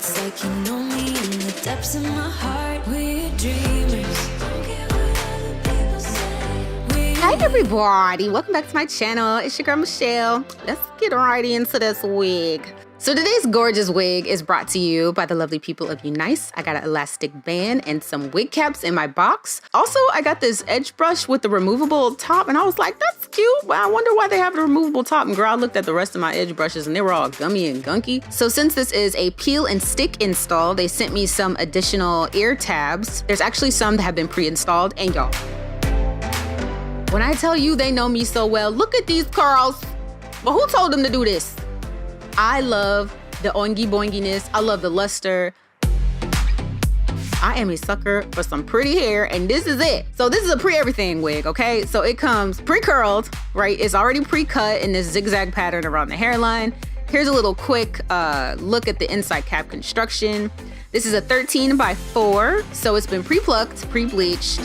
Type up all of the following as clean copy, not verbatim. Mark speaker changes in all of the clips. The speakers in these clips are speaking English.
Speaker 1: It's like you know me in the depths of my heart. We're dreamers. Don't care what other people say.
Speaker 2: Hi everybody, welcome back to my channel. It's your girl Michelle. Let's get right into this wig. So today's gorgeous wig is brought to you by the lovely people of UNice. I got an elastic band and some wig caps in my box. Also, I got this edge brush with the removable top and I was like, that's cute, but I wonder why they have the removable top. And girl, I looked at the rest of my edge brushes and they were all gummy and gunky. So since this is a peel and stick install, they sent me some additional ear tabs. There's actually some that have been pre-installed, and y'all, when I tell you they know me so well, look at these curls. But who told them to do this? I love the oingy boinginess. I love the luster. I am a sucker for some pretty hair, and this is it. So this is a pre-everything wig, okay? So it comes pre-curled, right? It's already pre-cut in this zigzag pattern around the hairline. Here's a little quick look at the inside cap construction. This is a 13x4, so it's been pre-plucked, pre-bleached.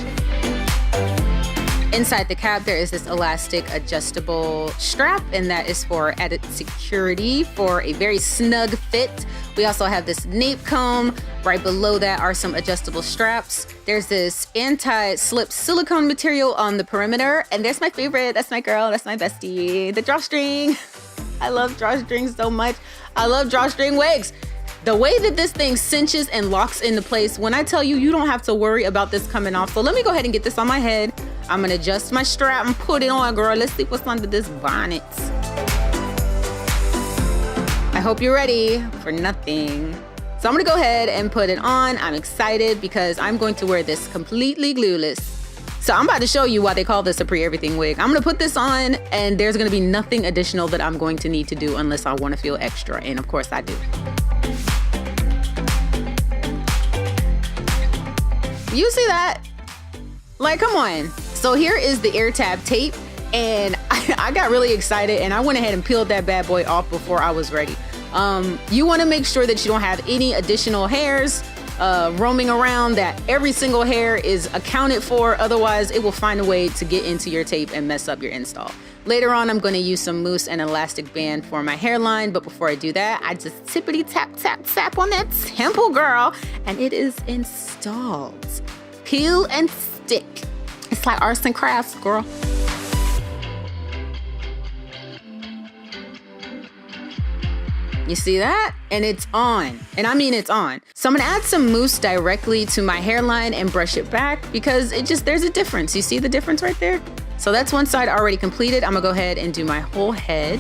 Speaker 2: Inside the cap, there is this elastic adjustable strap, and that is for added security for a very snug fit. We also have this nape comb. Right below that are some adjustable straps. There's this anti-slip silicone material on the perimeter, and there's my favorite. That's my girl. That's my bestie. The drawstring. I love drawstrings so much. I love drawstring wigs. The way that this thing cinches and locks into place, when I tell you, you don't have to worry about this coming off. So let me go ahead and get this on my head. I'm gonna adjust my strap and put it on, girl. Let's see what's under this bonnet. I hope you're ready for nothing. So I'm gonna go ahead and put it on. I'm excited because I'm going to wear this completely glueless. So I'm about to show you why they call this a pre-everything wig. I'm gonna put this on and there's gonna be nothing additional that I'm going to need to do unless I wanna feel extra, and of course I do. You see that? Like, come on. So here is the ear tab tape, and I got really excited and I went ahead and peeled that bad boy off before I was ready. You want to make sure that you don't have any additional hairs roaming around, that every single hair is accounted for. Otherwise, it will find a way to get into your tape and mess up your install. Later on, I'm going to use some mousse and elastic band for my hairline. But before I do that, I just tippity tap, tap, tap on that temple, girl. And it is installed. Peel and stick. It's like arts and crafts, girl. You see that? And it's on. And I mean it's on. So I'm gonna add some mousse directly to my hairline and brush it back because there's a difference. You see the difference right there? So that's one side already completed. I'm gonna go ahead and do my whole head.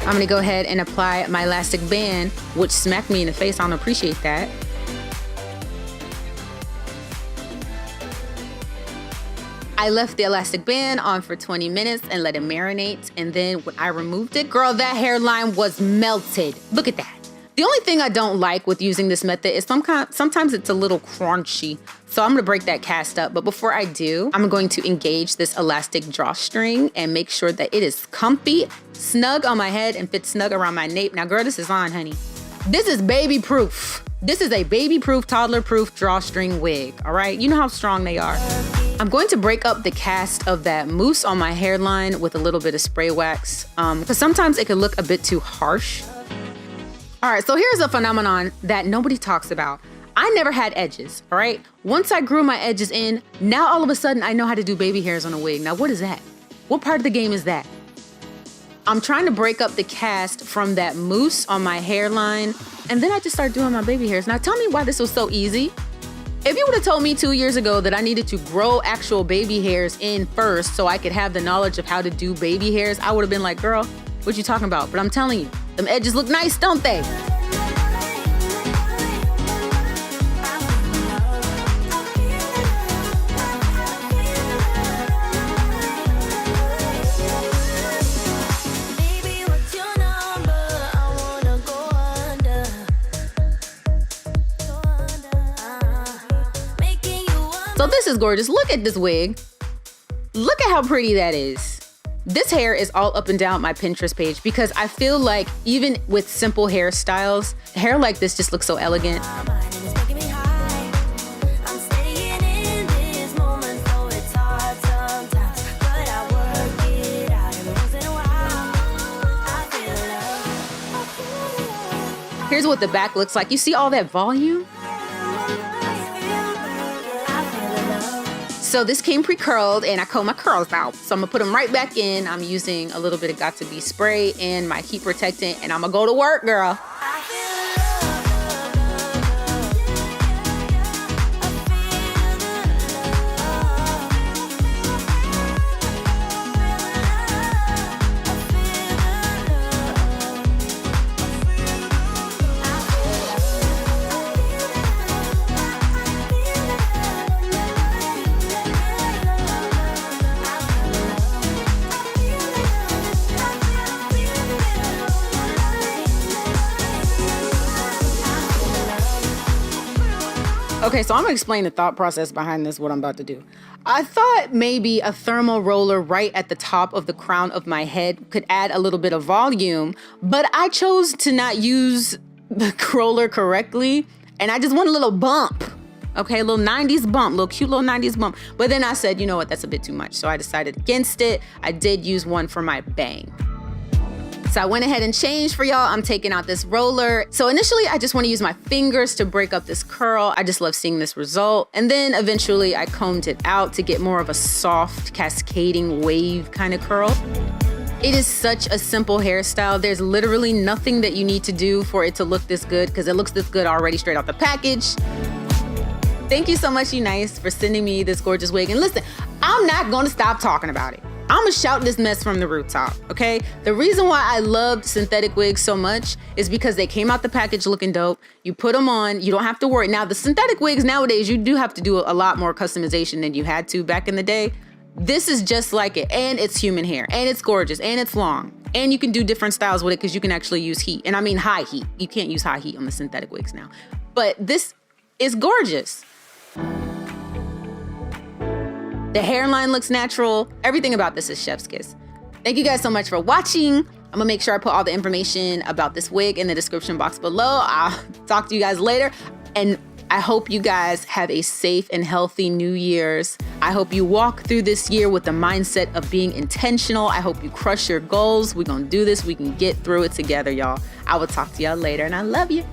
Speaker 2: I'm gonna go ahead and apply my elastic band, which smacked me in the face. I don't appreciate that. I left the elastic band on for 20 minutes and let it marinate. And then when I removed it, girl, that hairline was melted. Look at that. The only thing I don't like with using this method is sometimes it's a little crunchy. So I'm gonna break that cast up. But before I do, I'm going to engage this elastic drawstring and make sure that it is comfy, snug on my head, and fits snug around my nape. Now, girl, this is on, honey. This is baby proof. This is a baby proof, toddler proof drawstring wig, all right? You know how strong they are. I'm going to break up the cast of that mousse on my hairline with a little bit of spray wax because sometimes it can look a bit too harsh. All right, so here's a phenomenon that nobody talks about. I never had edges, all right? Once I grew my edges in, now all of a sudden I know how to do baby hairs on a wig. Now, what is that? What part of the game is that? I'm trying to break up the cast from that mousse on my hairline, and then I just started doing my baby hairs. Now, tell me why this was so easy. If you would have told me 2 years ago that I needed to grow actual baby hairs in first so I could have the knowledge of how to do baby hairs, I would have been like, girl, what you talking about? But I'm telling you, them edges look nice, don't they? So this is gorgeous. Look at this wig. Look at how pretty that is. This hair is all up and down my Pinterest page because I feel like even with simple hairstyles, hair like this just looks so elegant. Here's what the back looks like. You see all that volume? So this came pre-curled and I comb my curls out. So I'm gonna put them right back in. I'm using a little bit of Got To Be spray and my heat protectant, and I'm gonna go to work, girl. Okay, so I'm gonna explain the thought process behind this, what I'm about to do. I thought maybe a thermal roller right at the top of the crown of my head could add a little bit of volume, but I chose to not use the roller correctly, and I just want a little bump. Okay, a little 90s bump, little cute little 90s bump. But then I said, you know what, that's a bit too much. So I decided against it. I did use one for my bang. So I went ahead and changed for y'all. I'm taking out this roller. So initially I just want to use my fingers to break up this curl. I just love seeing this result. And then eventually I combed it out to get more of a soft, cascading wave kind of curl. It is such a simple hairstyle. There's literally nothing that you need to do for it to look this good, because it looks this good already straight out the package. Thank you so much, UNice, for sending me this gorgeous wig. And listen, I'm not gonna stop talking about it. I'm gonna shout this mess from the rooftop, okay? The reason why I loved synthetic wigs so much is because they came out the package looking dope. You put them on, you don't have to worry. Now, the synthetic wigs nowadays, you do have to do a lot more customization than you had to back in the day. This is just like it, and it's human hair, and it's gorgeous, and it's long. And you can do different styles with it because you can actually use heat. And I mean high heat. You can't use high heat on the synthetic wigs now. But this is gorgeous. The hairline looks natural. Everything about this is chef's kiss. Thank you guys so much for watching. I'm gonna make sure I put all the information about this wig in the description box below. I'll talk to you guys later. And I hope you guys have a safe and healthy New Year's. I hope you walk through this year with the mindset of being intentional. I hope you crush your goals. We're gonna do this. We can get through it together, y'all. I will talk to y'all later, and I love you.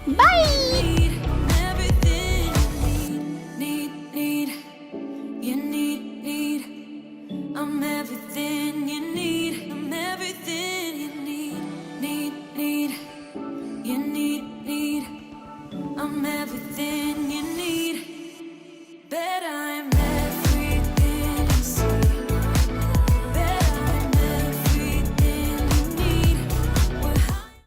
Speaker 2: Bye.